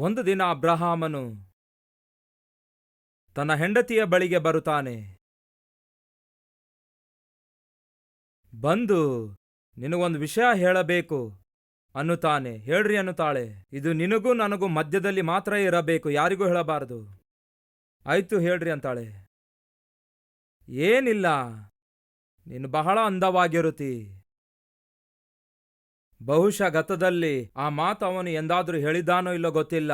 ಒಂದು ದಿನ ಅಬ್ರಹಾಮನು ತನ್ನ ಹೆಂಡತಿಯ ಬಳಿಗೆ ಬರುತ್ತಾನೆ. ಬಂದು ನಿನಗೊಂದು ವಿಷಯ ಹೇಳಬೇಕು ಅನ್ನುತ್ತಾನೆ. ಹೇಳ್ರಿ ಅನ್ನುತ್ತಾಳೆ. ಇದು ನಿನಗೂ ನನಗೂ ಮಧ್ಯದಲ್ಲಿ ಮಾತ್ರ ಇರಬೇಕು, ಯಾರಿಗೂ ಹೇಳಬಾರದು. ಆಯ್ತು ಹೇಳ್ರಿ ಅಂತಾಳೆ. ಏನಿಲ್ಲ, ನೀನು ಬಹಳ ಅಂದವಾಗಿರುತ್ತಿ. ಬಹುಶಃ ಗತದಲ್ಲಿ ಆ ಮಾತು ಅವನು ಎಂದಾದ್ರೂ ಹೇಳಿದ್ದಾನೋ ಇಲ್ಲೋ ಗೊತ್ತಿಲ್ಲ,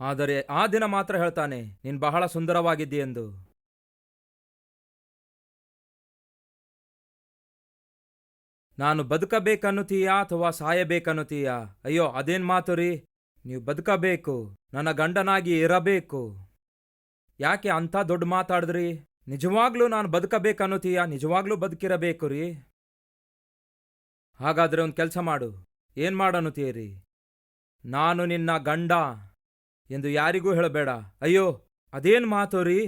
ಆದರೆ ಆ ದಿನ ಮಾತ್ರ ಹೇಳ್ತಾನೆ, ನೀನು ಬಹಳ ಸುಂದರವಾಗಿದ್ದಿ ಎಂದು. ನಾನು ಬದುಕಬೇಕನ್ನುತ್ತೀಯಾ ಅಥವಾ ಸಾಯಬೇಕನ್ನುತ್ತೀಯಾ? ಅಯ್ಯೋ, ಅದೇನ್ ಮಾತು ರೀ, ನೀವು ಬದುಕಬೇಕು, ನನ್ನ ಗಂಡನಾಗಿ ಇರಬೇಕು. ಯಾಕೆ ಅಂಥ ದೊಡ್ಡ ಮಾತಾಡಿದ್ರಿ? ನಿಜವಾಗ್ಲೂ ನಾನು ಬದುಕಬೇಕನ್ನುತ್ತೀಯಾ? ನಿಜವಾಗ್ಲೂ ಬದುಕಿರಬೇಕು ರೀ. ಹಾಗಾದ್ರೆ ಒಂದು ಕೆಲಸ ಮಾಡು. ಏನ್ ಮಾಡನ್ನುತ್ತೀರಿ? ನಾನು ನಿನ್ನ ಗಂಡ ಎಂದು ಯಾರಿಗೂ ಹೇಳಬೇಡ. ಅಯ್ಯೋ, ಅದೇನ್ ಮಾತು ರೀ,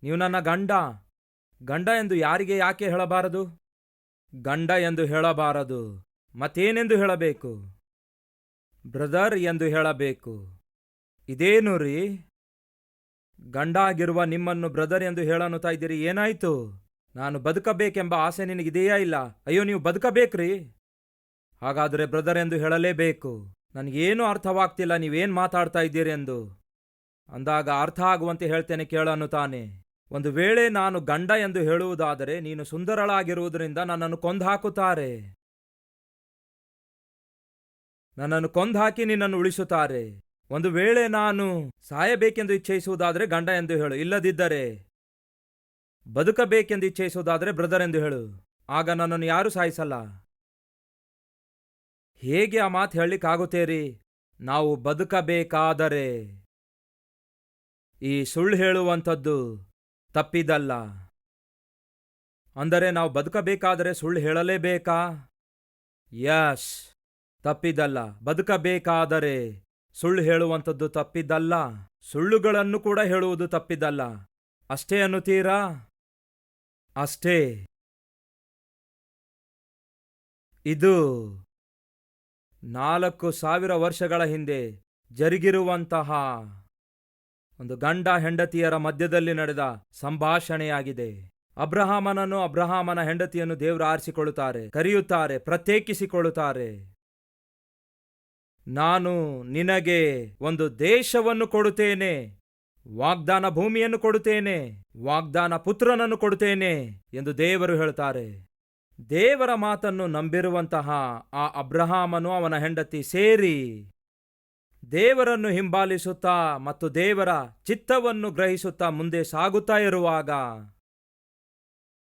ನೀವು ನನ್ನ ಗಂಡ ಎಂದು ಯಾರಿಗೆ ಯಾಕೆ ಹೇಳಬಾರದು? ಗಂಡ ಎಂದು ಹೇಳಬಾರದು, ಮತ್ತೇನೆಂದು ಹೇಳಬೇಕು? ಬ್ರದರ್ ಎಂದು ಹೇಳಬೇಕು. ಇದೇನು ರೀ, ಗಂಡ ಆಗಿರುವ ನಿಮ್ಮನ್ನು ಬ್ರದರ್ ಎಂದು ಹೇಳನ್ನುತ್ತಾ ಇದ್ದೀರಿ? ಏನಾಯ್ತು? ನಾನು ಬದುಕಬೇಕೆಂಬ ಆಸೆ ನಿನಗಿದೆಯಾ ಇಲ್ಲ? ಅಯ್ಯೋ, ನೀವು ಬದುಕಬೇಕ್ರಿ. ಹಾಗಾದರೆ ಬ್ರದರ್ ಎಂದು ಹೇಳಲೇಬೇಕು. ನನಗೇನು ಅರ್ಥವಾಗ್ತಿಲ್ಲ, ನೀವೇನು ಮಾತಾಡ್ತಾ ಇದ್ದೀರಿ ಎಂದು. ಅಂದಾಗ ಅರ್ಥ ಆಗುವಂತೆ ಹೇಳ್ತೇನೆ ಕೇಳನ್ನುತ್ತಾನೆ. ಒಂದು ವೇಳೆ ನಾನು ಗಂಡ ಎಂದು ಹೇಳುವುದಾದರೆ ನೀನು ಸುಂದರಳಾಗಿರುವುದರಿಂದ ನನ್ನನ್ನು ಕೊಂದುಹಾಕುತ್ತಾರೆ, ನನ್ನನ್ನು ಕೊಂದುಹಾಕಿ ನಿನ್ನನ್ನು ಉಳಿಸುತ್ತಾರೆ. ಒಂದು ವೇಳೆ ನಾನು ಸಾಯಬೇಕೆಂದು ಇಚ್ಛಿಸುವುದಾದರೆ ಗಂಡ ಎಂದು ಹೇಳು, ಇಲ್ಲದಿದ್ದರೆ ಬದುಕಬೇಕೆಂದು ಇಚ್ಛಿಸುವುದಾದರೆ ಬ್ರದರ್ ಎಂದು ಹೇಳು. ಆಗ ನನ್ನನ್ನು ಯಾರೂ ಸಾಯಿಸಲ್ಲ. ಹೇಗೆ ಆ ಮಾತು ಹೇಳಲಿಕ್ಕಾಗುತ್ತೇರಿ? ನಾವು ಬದುಕಬೇಕಾದರೆ ಈ ಸುಳ್ಳು ಹೇಳುವಂಥದ್ದು ತಪ್ಪಿದಲ್ಲ. ಅಂದರೆ ನಾವು ಬದುಕಬೇಕಾದರೆ ಸುಳ್ಳು ಹೇಳಲೇಬೇಕಾ? ಯಸ್, ತಪ್ಪಿದಲ್ಲ. ಬದುಕಬೇಕಾದರೆ ಸುಳ್ಳು ಹೇಳುವಂಥದ್ದು ತಪ್ಪಿದ್ದಲ್ಲ, ಸುಳ್ಳುಗಳನ್ನು ಕೂಡ ಹೇಳುವುದು ತಪ್ಪಿದ್ದಲ್ಲ. ಅಷ್ಟೇ ಅನ್ನುತ್ತೀರಾ? ಅಷ್ಟೇ. ಇದು 4,000 ವರ್ಷಗಳ ಹಿಂದೆ ಜರುಗಿರುವಂತಹ ಒಂದು ಗಂಡ ಹೆಂಡತಿಯರ ಮಧ್ಯದಲ್ಲಿ ನಡೆದ ಸಂಭಾಷಣೆಯಾಗಿದೆ. ಅಬ್ರಹಾಮನನ್ನು, ಅಬ್ರಹಾಮನ ಹೆಂಡತಿಯನ್ನು ದೇವರು ಆರಿಸಿಕೊಳ್ಳುತ್ತಾರೆ, ಕರೆಯುತ್ತಾರೆ, ಪ್ರತ್ಯೇಕಿಸಿಕೊಳ್ಳುತ್ತಾರೆ. ನಾನು ನಿನಗೆ ಒಂದು ದೇಶವನ್ನು ಕೊಡುತ್ತೇನೆ, ವಾಗ್ದಾನ ಭೂಮಿಯನ್ನು ಕೊಡುತ್ತೇನೆ, ವಾಗ್ದಾನ ಪುತ್ರನನ್ನು ಕೊಡುತ್ತೇನೆ ಎಂದು ದೇವರು ಹೇಳುತ್ತಾರೆ. ದೇವರ ಮಾತನ್ನು ನಂಬಿರುವಂತಹ ಆ ಅಬ್ರಹಾಮನು ಅವನ ಹೆಂಡತಿ ಸೇರಿ ದೇವರನ್ನು ಹಿಂಬಾಲಿಸುತ್ತಾ ಮತ್ತು ದೇವರ ಚಿತ್ತವನ್ನು ಗ್ರಹಿಸುತ್ತಾ ಮುಂದೆ ಸಾಗುತ್ತಾ ಇರುವಾಗ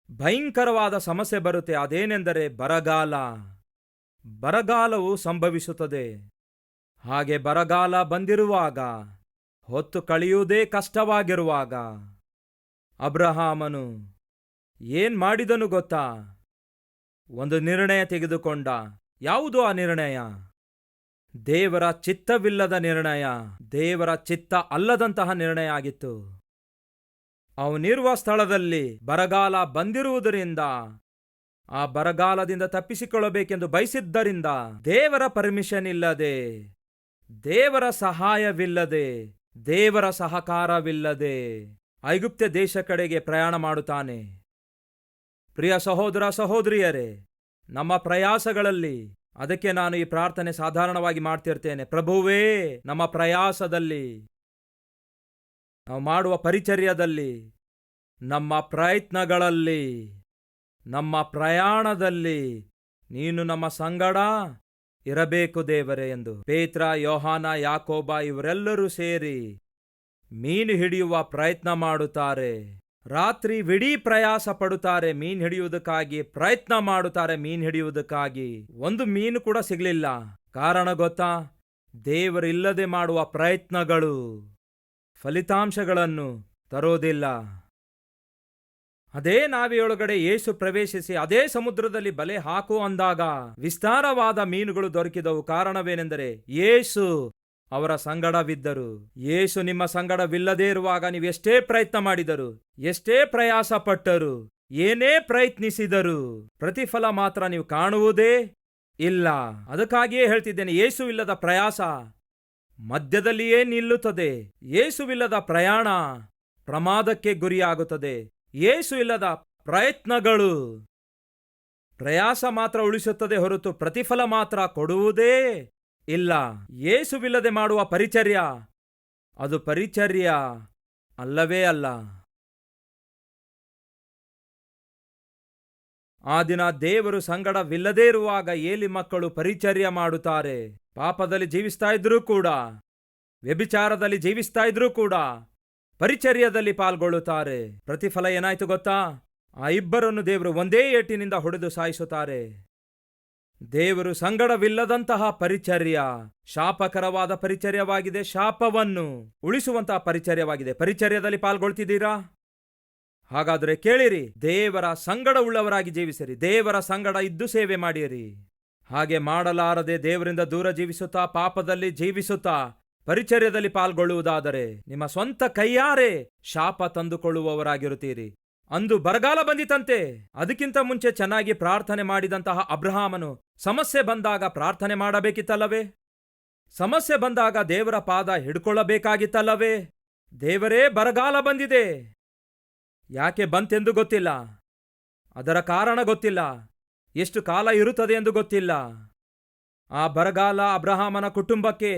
ಭಯಂಕರವಾದ ಸಮಸ್ಯೆ ಬರುತ್ತೆ. ಅದೇನೆಂದರೆ ಬರಗಾಲ. ಬರಗಾಲವು ಸಂಭವಿಸುತ್ತದೆ. ಹಾಗೆ ಬರಗಾಲ ಬಂದಿರುವಾಗ, ಹೊತ್ತು ಕಳೆಯುವುದೇ ಕಷ್ಟವಾಗಿರುವಾಗ ಅಬ್ರಹಾಮನು ಏನ್ ಮಾಡಿದನು ಗೊತ್ತಾ? ಒಂದು ನಿರ್ಣಯ ತೆಗೆದುಕೊಂಡ. ಯಾವುದು ಆ ನಿರ್ಣಯ? ದೇವರ ಚಿತ್ತವಿಲ್ಲದ ನಿರ್ಣಯ, ದೇವರ ಚಿತ್ತ ಅಲ್ಲದಂತಹ ನಿರ್ಣಯ ಆಗಿತ್ತು. ಅವನಿರುವ ಸ್ಥಳದಲ್ಲಿ ಬರಗಾಲ ಬಂದಿರುವುದರಿಂದ, ಆ ಬರಗಾಲದಿಂದ ತಪ್ಪಿಸಿಕೊಳ್ಳಬೇಕೆಂದು ಬಯಸಿದ್ದರಿಂದ ದೇವರ ಪರ್ಮಿಷನ್ ಇಲ್ಲದೆ, ದೇವರ ಸಹಾಯವಿಲ್ಲದೆ, ದೇವರ ಸಹಕಾರವಿಲ್ಲದೆ ಐಗುಪ್ತ ದೇಶ ಕಡೆಗೆ ಪ್ರಯಾಣ ಮಾಡುತ್ತಾನೆ. ಪ್ರಿಯ ಸಹೋದರ ಸಹೋದರಿಯರೇ, ನಮ್ಮ ಪ್ರಯಾಸಗಳಲ್ಲಿ, ಅದಕ್ಕೆ ನಾನು ಈ ಪ್ರಾರ್ಥನೆ ಸಾಧಾರಣವಾಗಿ ಮಾಡ್ತಿರ್ತೇನೆ, ಪ್ರಭುವೇ, ನಮ್ಮ ಪ್ರಯಾಸದಲ್ಲಿ, ನಾವು ಮಾಡುವ ಪರಿಚರ್ಯದಲ್ಲಿ, ನಮ್ಮ ಪ್ರಯತ್ನಗಳಲ್ಲಿ, ನಮ್ಮ ಪ್ರಯಾಣದಲ್ಲಿ ನೀನು ನಮ್ಮ ಸಂಗಡ ಇರಬೇಕು ದೇವರೇ ಎಂದು ಪೇತ್ರ, ಯೋಹಾನ, ಯಾಕೋಬ ಇವರೆಲ್ಲರೂ ಸೇರಿ ಮೀನು ಹಿಡಿಯುವ ಪ್ರಯತ್ನ ಮಾಡುತ್ತಾರೆ. ರಾತ್ರಿವಿಡೀ ಪ್ರಯಾಸ ಪಡುತ್ತಾರೆ, ಮೀನು ಹಿಡಿಯುವುದಕ್ಕಾಗಿ ಪ್ರಯತ್ನ ಮಾಡುತ್ತಾರೆ. ಮೀನು ಹಿಡಿಯುವುದಕ್ಕಾಗಿ ಒಂದು ಮೀನು ಕೂಡ ಸಿಗಲಿಲ್ಲ. ಕಾರಣ ಗೊತ್ತಾ? ದೇವರಿಲ್ಲದೆ ಮಾಡುವ ಪ್ರಯತ್ನಗಳು ಫಲಿತಾಂಶಗಳನ್ನು ತರೋದಿಲ್ಲ. ಅದೇ ನಾವೆಯೊಳಗಡೆ ಯೇಸು ಪ್ರವೇಶಿಸಿ ಅದೇ ಸಮುದ್ರದಲ್ಲಿ ಬಲೆ ಹಾಕು ಅಂದಾಗ ವಿಸ್ತಾರವಾದ ಮೀನುಗಳು ದೊರಕಿದವು. ಕಾರಣವೇನೆಂದರೆ ಯೇಸು ಅವರ ಸಂಗಡವಿದ್ದರು. ಯೇಸು ನಿಮ್ಮ ಸಂಗಡವಿಲ್ಲದೇ ಇರುವಾಗ ನೀವು ಎಷ್ಟೇ ಪ್ರಯತ್ನ ಮಾಡಿದರು, ಎಷ್ಟೇ ಪ್ರಯಾಸ ಪಟ್ಟರು, ಏನೇ ಪ್ರಯತ್ನಿಸಿದರು, ಪ್ರತಿಫಲ ಮಾತ್ರ ನೀವು ಕಾಣುವುದೇ ಇಲ್ಲ. ಅದಕ್ಕಾಗಿಯೇ ಹೇಳ್ತಿದ್ದೇನೆ, ಯೇಸು ಇಲ್ಲದ ಪ್ರಯಾಸ ಮಧ್ಯದಲ್ಲಿಯೇ ನಿಲ್ಲುತ್ತದೆ. ಯೇಸುವಿಲ್ಲದ ಪ್ರಯಾಣ ಪ್ರಮಾದಕ್ಕೆ ಗುರಿಯಾಗುತ್ತದೆ. ಯೇಸು ಇಲ್ಲದ ಪ್ರಯತ್ನಗಳು ಪ್ರಯಾಸ ಮಾತ್ರ ಉಳಿಸುತ್ತದೆ ಹೊರತು ಪ್ರತಿಫಲ ಮಾತ್ರ ಕೊಡುವುದೇ ಇಲ್ಲ. ಯೇಸುವಿಲ್ಲದೆ ಮಾಡುವ ಪರಿಚರ್ಯ ಅದು ಪರಿಚರ್ಯ ಅಲ್ಲವೇ ಅಲ್ಲ. ಆ ದಿನ ದೇವರು ಸಂಗಡವಿಲ್ಲದೇ ಇರುವಾಗ ಏಲಿ ಮಕ್ಕಳು ಪರಿಚರ್ಯ ಮಾಡುತ್ತಾರೆ. ಪಾಪದಲ್ಲಿ ಜೀವಿಸ್ತಾ ಇದ್ರೂ ಕೂಡ, ವ್ಯಭಿಚಾರದಲ್ಲಿ ಜೀವಿಸ್ತಾ ಇದ್ರೂ ಕೂಡ ಪರಿಚರ್ಯದಲ್ಲಿ ಪಾಲ್ಗೊಳ್ಳುತ್ತಾರೆ. ಪ್ರತಿಫಲ ಏನಾಯ್ತು ಗೊತ್ತಾ? ಆ ಇಬ್ಬರನ್ನು ದೇವರು ಒಂದೇ ಏಟಿನಿಂದ ಹೊಡೆದು ಸಾಯಿಸುತ್ತಾರೆ. ದೇವರು ಸಂಗಡವಿಲ್ಲದಂತಹ ಪರಿಚರ್ಯ ಶಾಪಕರವಾದ ಪರಿಚರ್ಯವಾಗಿದೆ. ಶಾಪವನ್ನು ಉಳಿಸುವಂತಹ ಪರಿಚರ್ಯವಾಗಿದೆ. ಪರಿಚರ್ಯದಲ್ಲಿ ಪಾಲ್ಗೊಳ್ತಿದ್ದೀರಾ? ಹಾಗಾದರೆ ಕೇಳಿರಿ, ದೇವರ ಸಂಗಡ ಉಳ್ಳವರಾಗಿ ಜೀವಿಸಿರಿ. ದೇವರ ಸಂಗಡ ಇದ್ದು ಸೇವೆ ಮಾಡಿರಿ. ಹಾಗೆ ಮಾಡಲಾರದೆ ದೇವರಿಂದ ದೂರ ಜೀವಿಸುತ್ತಾ, ಪಾಪದಲ್ಲಿ ಜೀವಿಸುತ್ತಾ ಪರಿಚರ್ಯದಲ್ಲಿ ಪಾಲ್ಗೊಳ್ಳುವುದಾದರೆ ನಿಮ್ಮ ಸ್ವಂತ ಕೈಯಾರೆ ಶಾಪ ತಂದುಕೊಳ್ಳುವವರಾಗಿರುತ್ತೀರಿ. ಅಂದು ಬರಗಾಲ ಬಂದಿತಂತೆ. ಅದಕ್ಕಿಂತ ಮುಂಚೆ ಚೆನ್ನಾಗಿ ಪ್ರಾರ್ಥನೆ ಮಾಡಿದಂತಹ ಅಬ್ರಹಾಮನು ಸಮಸ್ಯೆ ಬಂದಾಗ ಪ್ರಾರ್ಥನೆ ಮಾಡಬೇಕಿತ್ತಲ್ಲವೇ? ಸಮಸ್ಯೆ ಬಂದಾಗ ದೇವರ ಪಾದ ಹಿಡ್ಕೊಳ್ಳಬೇಕಾಗಿತ್ತಲ್ಲವೇ? ದೇವರೇ, ಬರಗಾಲ ಬಂದಿದೆ. ಯಾಕೆ ಬಂತೆಂದು ಗೊತ್ತಿಲ್ಲ, ಅದರ ಕಾರಣ ಗೊತ್ತಿಲ್ಲ, ಎಷ್ಟು ಕಾಲ ಇರುತ್ತದೆ ಎಂದು ಗೊತ್ತಿಲ್ಲ. ಆ ಬರಗಾಲ ಅಬ್ರಹಾಮನ ಕುಟುಂಬಕ್ಕೆ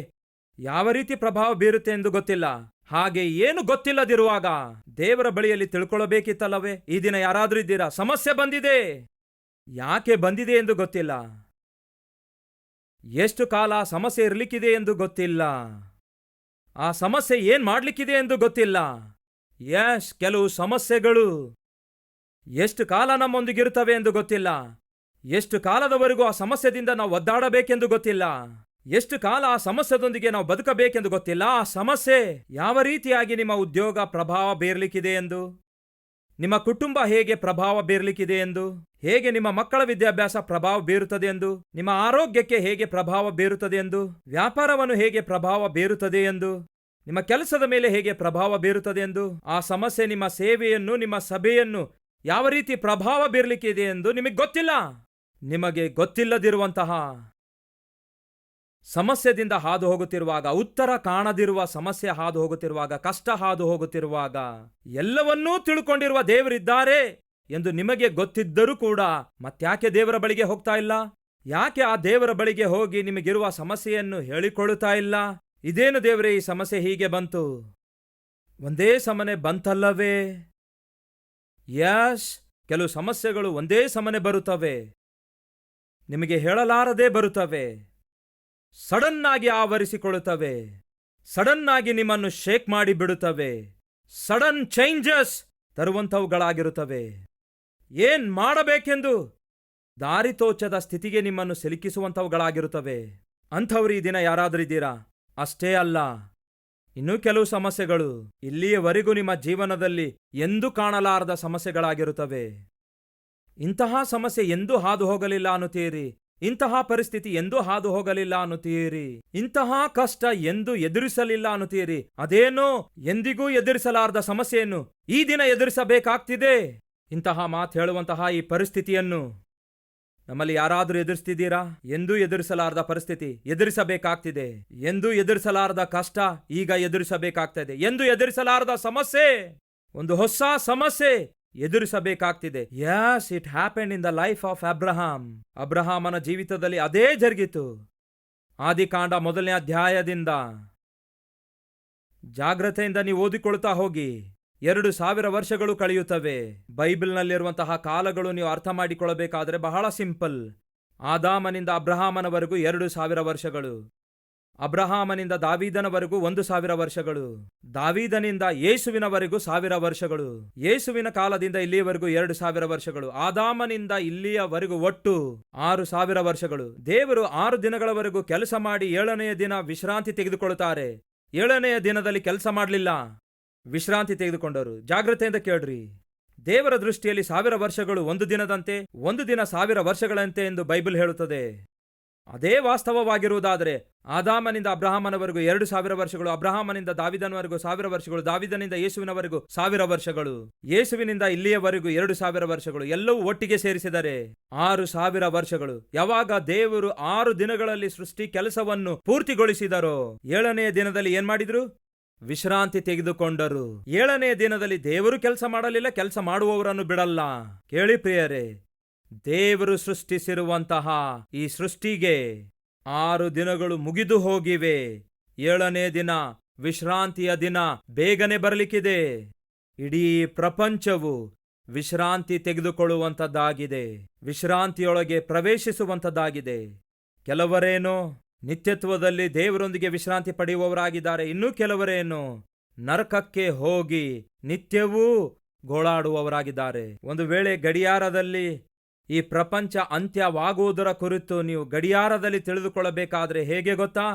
ಯಾವ ರೀತಿ ಪ್ರಭಾವ ಬೀರುತ್ತೆ ಎಂದು ಗೊತ್ತಿಲ್ಲ. ಹಾಗೆ ಏನು ಗೊತ್ತಿಲ್ಲದಿರುವಾಗ ದೇವರ ಬಳಿಯಲ್ಲಿ ತಿಳ್ಕೊಳ್ಳಬೇಕಿತ್ತಲ್ಲವೇ? ಈ ದಿನ ಯಾರಾದ್ರೂ ಇದ್ದೀರಾ? ಸಮಸ್ಯೆ ಬಂದಿದೆ, ಯಾಕೆ ಬಂದಿದೆ ಎಂದು ಗೊತ್ತಿಲ್ಲ, ಎಷ್ಟು ಕಾಲ ಸಮಸ್ಯೆ ಇರಲಿಕ್ಕಿದೆ ಎಂದು ಗೊತ್ತಿಲ್ಲ, ಆ ಸಮಸ್ಯೆ ಏನ್ ಮಾಡ್ಲಿಕ್ಕಿದೆ ಎಂದು ಗೊತ್ತಿಲ್ಲ. ಕೆಲವು ಸಮಸ್ಯೆಗಳು ಎಷ್ಟು ಕಾಲ ನಮ್ಮೊಂದಿಗಿರುತ್ತವೆ ಎಂದು ಗೊತ್ತಿಲ್ಲ. ಎಷ್ಟು ಕಾಲದವರೆಗೂ ಆ ಸಮಸ್ಯೆದಿಂದ ನಾವು ಒದ್ದಾಡಬೇಕೆಂದು ಗೊತ್ತಿಲ್ಲ. ಎಷ್ಟು ಕಾಲ ಆ ಸಮಸ್ಯೆದೊಂದಿಗೆ ನಾವು ಬದುಕಬೇಕೆಂದು ಗೊತ್ತಿಲ್ಲ. ಆ ಸಮಸ್ಯೆ ಯಾವ ರೀತಿಯಾಗಿ ನಿಮ್ಮ ಉದ್ಯೋಗ ಪ್ರಭಾವ ಬೀರ್ಲಿಕ್ಕಿದೆ ಎಂದು, ನಿಮ್ಮ ಕುಟುಂಬ ಹೇಗೆ ಪ್ರಭಾವ ಬೀರ್ಲಿಕ್ಕಿದೆ ಎಂದು, ಹೇಗೆ ನಿಮ್ಮ ಮಕ್ಕಳ ವಿದ್ಯಾಭ್ಯಾಸ ಪ್ರಭಾವ ಬೀರುತ್ತದೆ ಎಂದು, ನಿಮ್ಮ ಆರೋಗ್ಯಕ್ಕೆ ಹೇಗೆ ಪ್ರಭಾವ ಬೀರುತ್ತದೆ ಎಂದು, ವ್ಯಾಪಾರವನ್ನು ಹೇಗೆ ಪ್ರಭಾವ ಬೀರುತ್ತದೆ ಎಂದು, ನಿಮ್ಮ ಕೆಲಸದ ಮೇಲೆ ಹೇಗೆ ಪ್ರಭಾವ ಬೀರುತ್ತದೆ ಎಂದು, ಆ ಸಮಸ್ಯೆ ನಿಮ್ಮ ಸೇವೆಯನ್ನು, ನಿಮ್ಮ ಸಭೆಯನ್ನು ಯಾವ ರೀತಿ ಪ್ರಭಾವ ಬೀರ್ಲಿಕ್ಕಿದೆ ಎಂದು ನಿಮಗೆ ಗೊತ್ತಿಲ್ಲ. ನಿಮಗೆ ಗೊತ್ತಿಲ್ಲದಿರುವಂತಹ ಸಮಸ್ಯೆದಿಂದ ಹಾದು ಹೋಗುತ್ತಿರುವಾಗ, ಉತ್ತರ ಕಾಣದಿರುವ ಸಮಸ್ಯೆ ಹಾದು ಹೋಗುತ್ತಿರುವಾಗ, ಕಷ್ಟ ಹಾದು ಹೋಗುತ್ತಿರುವಾಗ, ಎಲ್ಲವನ್ನೂ ತಿಳ್ಕೊಂಡಿರುವ ದೇವರಿದ್ದಾರೆ ಎಂದು ನಿಮಗೆ ಗೊತ್ತಿದ್ದರೂ ಕೂಡ ಮತ್ತ್ಯಾಕೆ ದೇವರ ಬಳಿಗೆ ಹೋಗ್ತಾ ಇಲ್ಲ? ಯಾಕೆ ಆ ದೇವರ ಬಳಿಗೆ ಹೋಗಿ ನಿಮಗಿರುವ ಸಮಸ್ಯೆಯನ್ನು ಹೇಳಿಕೊಳ್ಳುತ್ತಾ ಇಲ್ಲ? ಇದೇನು ದೇವರೇ, ಈ ಸಮಸ್ಯೆ ಹೀಗೆ ಬಂತು, ಒಂದೇ ಸಮನೆ ಬಂತಲ್ಲವೇ? ಕೆಲವು ಸಮಸ್ಯೆಗಳು ಒಂದೇ ಸಮನೆ ಬರುತ್ತವೆ, ನಿಮಗೆ ಹೇಳಲಾರದೆ ಬರುತ್ತವೆ, ಸಡನ್ ಆಗಿ ಆವರಿಸಿಕೊಳ್ಳುತ್ತವೆ, ಸಡನ್ ಆಗಿ ನಿಮ್ಮನ್ನು ಶೇಕ್ ಮಾಡಿ ಬಿಡುತ್ತವೆ, ಸಡನ್ ಚೇಂಜಸ್ ತರುವಂಥವುಗಳಾಗಿರುತ್ತವೆ. ಏನ್ ಮಾಡಬೇಕೆಂದು ದಾರಿ ತೋಚದ ಸ್ಥಿತಿಗೆ ನಿಮ್ಮನ್ನು ಸಿಲುಕಿಸುವಂಥವುಗಳಾಗಿರುತ್ತವೆ. ಅಂಥವ್ರು ಈ ದಿನ ಯಾರಾದ್ರಿದ್ದೀರಾ? ಅಷ್ಟೇ ಅಲ್ಲ, ಇನ್ನೂ ಕೆಲವು ಸಮಸ್ಯೆಗಳು ಇಲ್ಲಿಯವರೆಗೂ ನಿಮ್ಮ ಜೀವನದಲ್ಲಿ ಎಂದೂ ಕಾಣಲಾರದ ಸಮಸ್ಯೆಗಳಾಗಿರುತ್ತವೆ. ಇಂತಹ ಸಮಸ್ಯೆ ಎಂದೂ ಹಾದು ಹೋಗಲಿಲ್ಲ ಅನ್ನುತ್ತೀರಿ, ಇಂತಹ ಪರಿಸ್ಥಿತಿ ಎಂದೂ ಹಾದು ಹೋಗಲಿಲ್ಲ ಅನ್ನುತ್ತೀರಿ, ಇಂತಹ ಕಷ್ಟ ಎಂದೂ ಎದುರಿಸಲಿಲ್ಲ ಅನ್ನುತ್ತೀರಿ. ಅದೇನೋ ಎಂದಿಗೂ ಎದುರಿಸಲಾರದ ಸಮಸ್ಯೆಯನ್ನು ಈ ದಿನ ಎದುರಿಸಬೇಕಾಗ್ತಿದೆ. ಇಂತಹ ಮಾತು ಹೇಳುವಂತಹ ಈ ಪರಿಸ್ಥಿತಿಯನ್ನು ನಮ್ಮಲ್ಲಿ ಯಾರಾದರೂ ಎದುರಿಸ್ತಿದ್ದೀರಾ? ಎಂದೂ ಎದುರಿಸಲಾರದ ಪರಿಸ್ಥಿತಿ ಎದುರಿಸಬೇಕಾಗ್ತಿದೆ. ಎಂದೂ ಎದುರಿಸಲಾರದ ಕಷ್ಟ ಈಗ ಎದುರಿಸಬೇಕಾಗ್ತದೆ. ಎಂದೂ ಎದುರಿಸಲಾರದ ಸಮಸ್ಯೆ, ಒಂದು ಹೊಸ ಸಮಸ್ಯೆ ಎದುರಿಸಬೇಕಾಗ್ತಿದೆ. It happened in the life of Abraham. ಅಬ್ರಹಾಮನ ಜೀವಿತದಲ್ಲಿ ಅದೇ ಜರುಗಿತು. ಆದಿಕಾಂಡ 1ನೇ ಅಧ್ಯಾಯದಿಂದ ಜಾಗ್ರತೆಯಿಂದ ನೀವು ಓದಿಕೊಳ್ತಾ ಹೋಗಿ. 2000 ವರ್ಷಗಳು ಕಳೆಯುತ್ತವೆ. ಬೈಬಲ್ನಲ್ಲಿರುವಂತಹ ಕಾಲಗಳು ನೀವು ಅರ್ಥ ಮಾಡಿಕೊಳ್ಳಬೇಕಾದ್ರೆ ಬಹಳ ಸಿಂಪಲ್. ಆದಾಮನಿಂದ ಅಬ್ರಹಾಮನವರೆಗೂ 2000 ವರ್ಷಗಳು, ಅಬ್ರಹಾಮನಿಂದ ದಾವೀದನವರೆಗೂ 1000 ವರ್ಷಗಳು, ದಾವೀದನಿಂದ ಯೇಸುವಿನವರೆಗೂ 1000 ವರ್ಷಗಳು, ಯೇಸುವಿನ ಕಾಲದಿಂದ ಇಲ್ಲಿಯವರೆಗೂ 2000 ವರ್ಷಗಳು, ಆದಾಮನಿಂದ ಇಲ್ಲಿಯವರೆಗೂ ಒಟ್ಟು 6000 ವರ್ಷಗಳು. ದೇವರು 6 ದಿನಗಳವರೆಗೂ ಕೆಲಸ ಮಾಡಿ 7ನೆಯ ದಿನ ವಿಶ್ರಾಂತಿ ತೆಗೆದುಕೊಳ್ಳುತ್ತಾರೆ. 7ನೆಯ ದಿನದಲ್ಲಿ ಕೆಲಸ ಮಾಡಲಿಲ್ಲ, ವಿಶ್ರಾಂತಿ ತೆಗೆದುಕೊಂಡರು. ಜಾಗ್ರತೆಯಿಂದ ಕೇಳ್ರಿ. ದೇವರ ದೃಷ್ಟಿಯಲ್ಲಿ 1000 ವರ್ಷಗಳು ಒಂದು ದಿನದಂತೆ, ಒಂದು ದಿನ 1000 ವರ್ಷಗಳಂತೆ ಎಂದು ಬೈಬಲ್ ಹೇಳುತ್ತದೆ. ಅದೇ ವಾಸ್ತವವಾಗಿರುವುದಾದರೆ ಆದಾಮನಿಂದ ಅಬ್ರಹಾಮನವರೆಗೂ 2000 ವರ್ಷಗಳು, ಅಬ್ರಹಾಮನಿಂದ ದಾವಿದನವರೆಗೂ 1000 ವರ್ಷಗಳು, ದಾವಿದನಿಂದ ಯೇಸುವಿನವರೆಗೂ 1000 ವರ್ಷಗಳು, ಯೇಸುವಿನಿಂದ ಇಲ್ಲಿಯವರೆಗೂ 2000 ವರ್ಷಗಳು, ಎಲ್ಲವೂ ಒಟ್ಟಿಗೆ ಸೇರಿಸಿದರೆ 6000 ವರ್ಷಗಳು. ಯಾವಾಗ ದೇವರು 6 ದಿನಗಳಲ್ಲಿ ಸೃಷ್ಟಿ ಕೆಲಸವನ್ನು ಪೂರ್ತಿಗೊಳಿಸಿದರೋ 7ನೇ ದಿನದಲ್ಲಿ ಏನ್ ಮಾಡಿದ್ರು? ವಿಶ್ರಾಂತಿ ತೆಗೆದುಕೊಂಡರು. 7ನೇ ದಿನದಲ್ಲಿ ದೇವರು ಕೆಲಸ ಮಾಡಲಿಲ್ಲ, ಕೆಲಸ ಮಾಡುವವರನ್ನು ಬಿಡಲ್ಲ. ಕೇಳಿ ಪ್ರಿಯರೇ, ದೇವರು ಸೃಷ್ಟಿಸಿರುವಂತಹ ಈ ಸೃಷ್ಟಿಗೆ 6 ದಿನಗಳು ಮುಗಿದು ಹೋಗಿವೆ. 7ನೇ ದಿನ ವಿಶ್ರಾಂತಿಯ ದಿನ ಬೇಗನೆ ಬರಲಿಕ್ಕಿದೆ. ಇಡೀ ಪ್ರಪಂಚವು ವಿಶ್ರಾಂತಿ ತೆಗೆದುಕೊಳ್ಳುವಂಥದ್ದಾಗಿದೆ, ವಿಶ್ರಾಂತಿಯೊಳಗೆ ಪ್ರವೇಶಿಸುವಂಥದ್ದಾಗಿದೆ. ಕೆಲವರೇನೋ ನಿತ್ಯತ್ವದಲ್ಲಿ ದೇವರೊಂದಿಗೆ ವಿಶ್ರಾಂತಿ ಪಡೆಯುವವರಾಗಿದ್ದಾರೆ, ಇನ್ನೂ ಕೆಲವರೇನೋ ನರಕಕ್ಕೆ ಹೋಗಿ ನಿತ್ಯವೂ ಗೋಳಾಡುವವರಾಗಿದ್ದಾರೆ. ಒಂದು ವೇಳೆ ಗಡಿಯಾರದಲ್ಲಿ ಈ ಪ್ರಪಂಚ ಅಂತ್ಯವಾಗುವುದರ ಕುರಿತು ನೀವು ಗಡಿಯಾರದಲ್ಲಿ ತಿಳಿದುಕೊಳ್ಳಬೇಕಾದ್ರೆ ಹೇಗೆ ಗೊತ್ತಾ?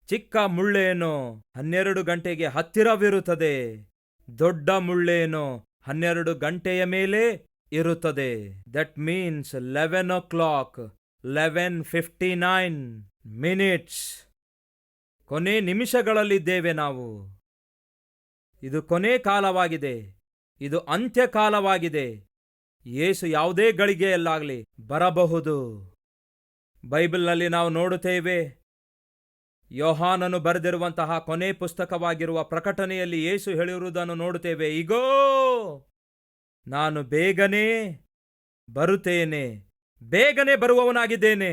ಚಿಕ್ಕ ಮುಳ್ಳೇನೋ 12 ಗಂಟೆಗೆ ಹತ್ತಿರವಿರುತ್ತದೆ, ದೊಡ್ಡ ಮುಳ್ಳೇನೋ 12 ಗಂಟೆಯ ಮೇಲೆ ಇರುತ್ತದೆ. That means 11 o'clock, 11:59 minutes. ಕೊನೆ ನಿಮಿಷಗಳಲ್ಲಿದ್ದೇವೆ ನಾವು. ಇದು ಕೊನೆ ಕಾಲವಾಗಿದೆ, ಇದು ಅಂತ್ಯಕಾಲವಾಗಿದೆ. ಯೇಸು ಯಾವುದೇ ಗಳಿಗೆಯಲ್ಲಾಗಲಿ ಬರಬಹುದು. ಬೈಬಲ್ನಲ್ಲಿ ನಾವು ನೋಡುತ್ತೇವೆ, ಯೋಹಾನನು ಬರೆದಿರುವಂತಹ ಕೊನೆ ಪುಸ್ತಕವಾಗಿರುವ ಪ್ರಕಟಣೆಯಲ್ಲಿ ಯೇಸು ಹೇಳಿರುವುದನ್ನು ನೋಡುತ್ತೇವೆ. ಇಗೋ, ನಾನು ಬೇಗನೆ ಬರುತ್ತೇನೆ, ಬೇಗನೆ ಬರುವವನಾಗಿದ್ದೇನೆ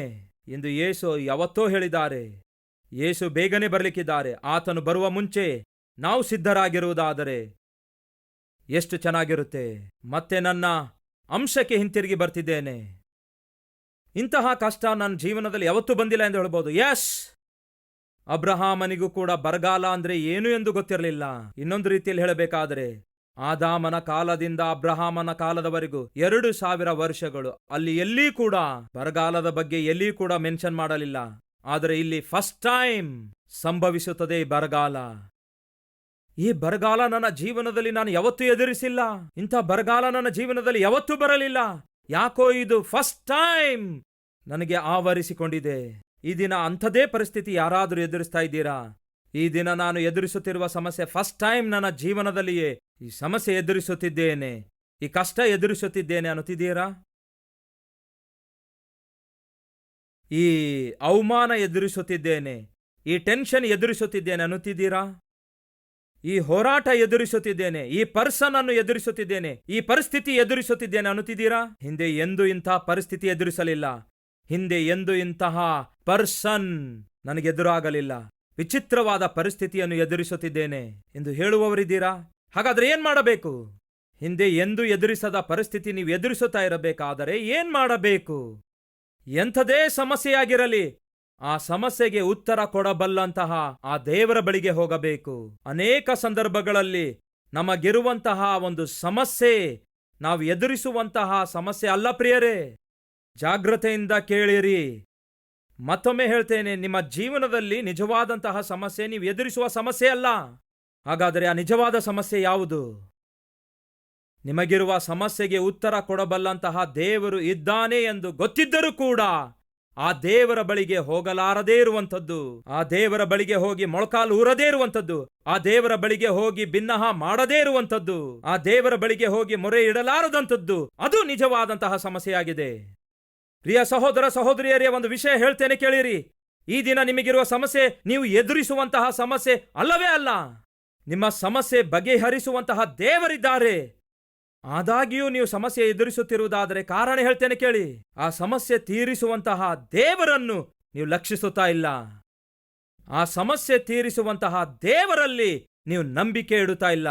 ಎಂದು ಯೇಸು ಯಾವತ್ತೋ ಹೇಳಿದ್ದಾರೆ. ಯೇಸು ಬೇಗನೆ ಬರಲಿಕ್ಕಿದ್ದಾರೆ. ಆತನು ಬರುವ ಮುಂಚೆ ನಾವು ಸಿದ್ಧರಾಗಿರುವುದಾದರೆ ಎಷ್ಟು ಚೆನ್ನಾಗಿರುತ್ತೆ. ಮತ್ತೆ ನನ್ನ ಅಂಶಕ್ಕೆ ಹಿಂತಿರುಗಿ ಬರ್ತಿದ್ದೇನೆ. ಇಂತಹ ಕಷ್ಟ ನನ್ನ ಜೀವನದಲ್ಲಿ ಯಾವತ್ತೂ ಬಂದಿಲ್ಲ ಎಂದು ಹೇಳ್ಬೋದು. ಯಸ್, ಅಬ್ರಹಾಮನಿಗೂ ಕೂಡ ಬರಗಾಲ ಅಂದ್ರೆ ಏನು ಎಂದು ಗೊತ್ತಿರಲಿಲ್ಲ. ಇನ್ನೊಂದು ರೀತಿಯಲ್ಲಿ ಹೇಳಬೇಕಾದರೆ ಆದಾಮನ ಕಾಲದಿಂದ ಅಬ್ರಹಾಮನ ಕಾಲದವರೆಗೂ 2000 ವರ್ಷಗಳು. ಅಲ್ಲಿ ಎಲ್ಲಿ ಕೂಡ ಬರಗಾಲದ ಬಗ್ಗೆ ಎಲ್ಲಿ ಕೂಡ ಮೆನ್ಷನ್ ಮಾಡಲಿಲ್ಲ. ಆದರೆ ಇಲ್ಲಿ ಫಸ್ಟ್ ಟೈಮ್ ಸಂಭವಿಸುತ್ತದೆ ಈ ಬರಗಾಲ. ಈ ಬರಗಾಲ ನನ್ನ ಜೀವನದಲ್ಲಿ ನಾನು ಯಾವತ್ತೂ ಎದುರಿಸಿಲ್ಲ. ಇಂಥ ಬರಗಾಲ ನನ್ನ ಜೀವನದಲ್ಲಿ ಯಾವತ್ತೂ ಬರಲಿಲ್ಲ. ಯಾಕೋ ಇದು ಫಸ್ಟ್ ಟೈಮ್ ನನಗೆ ಆವರಿಸಿಕೊಂಡಿದೆ. ಈ ದಿನ ಅಂಥದೇ ಪರಿಸ್ಥಿತಿ ಯಾರಾದರೂ ಎದುರಿಸ್ತಾ ಇದ್ದೀರಾ? ಈ ದಿನ ನಾನು ಎದುರಿಸುತ್ತಿರುವ ಸಮಸ್ಯೆ ಫಸ್ಟ್ ಟೈಮ್ ನನ್ನ ಜೀವನದಲ್ಲಿಯೇ ಈ ಸಮಸ್ಯೆ ಎದುರಿಸುತ್ತಿದ್ದೇನೆ, ಈ ಕಷ್ಟ ಎದುರಿಸುತ್ತಿದ್ದೇನೆ ಅನ್ನುತ್ತಿದ್ದೀರಾ? ಈ ಅವಮಾನ ಎದುರಿಸುತ್ತಿದ್ದೇನೆ, ಈ ಟೆನ್ಷನ್ ಎದುರಿಸುತ್ತಿದ್ದೇನೆ ಅನ್ನುತ್ತಿದ್ದೀರಾ? ಈ ಹೋರಾಟ ಎದುರಿಸುತ್ತಿದ್ದೇನೆ, ಈ ಪರ್ಸನ್ ಅನ್ನು ಎದುರಿಸುತ್ತಿದ್ದೇನೆ, ಈ ಪರಿಸ್ಥಿತಿ ಎದುರಿಸುತ್ತಿದ್ದೇನೆ ಅನ್ನುತ್ತಿದ್ದೀರಾ? ಹಿಂದೆ ಎಂದೂ ಇಂತಹ ಪರಿಸ್ಥಿತಿ ಎದುರಿಸಲಿಲ್ಲ, ಹಿಂದೆ ಎಂದೂ ಇಂತಹ ಪರ್ಸನ್ ನನಗೆದುರಾಗಲಿಲ್ಲ, ವಿಚಿತ್ರವಾದ ಪರಿಸ್ಥಿತಿಯನ್ನು ಎದುರಿಸುತ್ತಿದ್ದೇನೆ ಎಂದು ಹೇಳುವವರಿದ್ದೀರಾ? ಹಾಗಾದ್ರೆ ಏನ್ ಮಾಡಬೇಕು? ಹಿಂದೆ ಎಂದೂ ಎದುರಿಸದ ಪರಿಸ್ಥಿತಿ ನೀವು ಎದುರಿಸುತ್ತಾ ಇರಬೇಕಾದರೆ ಏನ್ ಮಾಡಬೇಕು? ಎಂಥದೇ ಸಮಸ್ಯೆಯಾಗಿರಲಿ, ಆ ಸಮಸ್ಯೆಗೆ ಉತ್ತರ ಕೊಡಬಲ್ಲಂತಹ ಆ ದೇವರ ಬಳಿಗೆ ಹೋಗಬೇಕು. ಅನೇಕ ಸಂದರ್ಭಗಳಲ್ಲಿ ನಮಗಿರುವಂತಹ ಒಂದು ಸಮಸ್ಯೆ ನಾವು ಎದುರಿಸುವಂತಹ ಸಮಸ್ಯೆ ಅಲ್ಲ ಪ್ರಿಯರೇ. ಜಾಗ್ರತೆಯಿಂದ ಕೇಳಿರಿ. ಮತ್ತೊಮ್ಮೆ ಹೇಳ್ತೇನೆ, ನಿಮ್ಮ ಜೀವನದಲ್ಲಿ ನಿಜವಾದಂತಹ ಸಮಸ್ಯೆ ನೀವು ಎದುರಿಸುವ ಸಮಸ್ಯೆ ಅಲ್ಲ. ಹಾಗಾದರೆ ಆ ನಿಜವಾದ ಸಮಸ್ಯೆ ಯಾವುದು? ನಿಮಗಿರುವ ಸಮಸ್ಯೆಗೆ ಉತ್ತರ ಕೊಡಬಲ್ಲಂತಹ ದೇವರು ಇದ್ದಾನೆ ಎಂದು ಗೊತ್ತಿದ್ದರೂ ಕೂಡ ಆ ದೇವರ ಬಳಿಗೆ ಹೋಗಲಾರದೇ ಇರುವಂಥದ್ದು, ಆ ದೇವರ ಬಳಿಗೆ ಹೋಗಿ ಮೊಳಕಾಲು ಊರದೇ ಇರುವಂಥದ್ದು, ಆ ದೇವರ ಬಳಿಗೆ ಹೋಗಿ ಭಿನ್ನಹ ಮಾಡದೇ ಇರುವಂಥದ್ದು, ಆ ದೇವರ ಬಳಿಗೆ ಹೋಗಿ ಮೊರೆ ಇಡಲಾರದಂಥದ್ದು, ಅದು ನಿಜವಾದಂತಹ ಸಮಸ್ಯೆಯಾಗಿದೆ. ಪ್ರಿಯ ಸಹೋದರ ಸಹೋದರಿಯರೇ, ಒಂದು ವಿಷಯ ಹೇಳ್ತೇನೆ ಕೇಳಿರಿ. ಈ ದಿನ ನಿಮಗಿರುವ ಸಮಸ್ಯೆ ನೀವು ಎದುರಿಸುವಂತಹ ಸಮಸ್ಯೆ ಅಲ್ಲವೇ ಅಲ್ಲ. ನಿಮ್ಮ ಸಮಸ್ಯೆ ಬಗೆಹರಿಸುವಂತಹ ದೇವರಿದ್ದಾರೆ. ಆದಾಗ್ಯೂ ನೀವು ಸಮಸ್ಯೆ ಎದುರಿಸುತ್ತಿರುವುದಾದರೆ ಕಾರಣ ಹೇಳ್ತೇನೆ ಕೇಳಿ. ಆ ಸಮಸ್ಯೆ ತೀರಿಸುವಂತಹ ದೇವರನ್ನು ನೀವು ಲಕ್ಷಿಸುತ್ತಾ ಇಲ್ಲ. ಆ ಸಮಸ್ಯೆ ತೀರಿಸುವಂತಹ ದೇವರಲ್ಲಿ ನೀವು ನಂಬಿಕೆ ಇಡುತ್ತಾ ಇಲ್ಲ.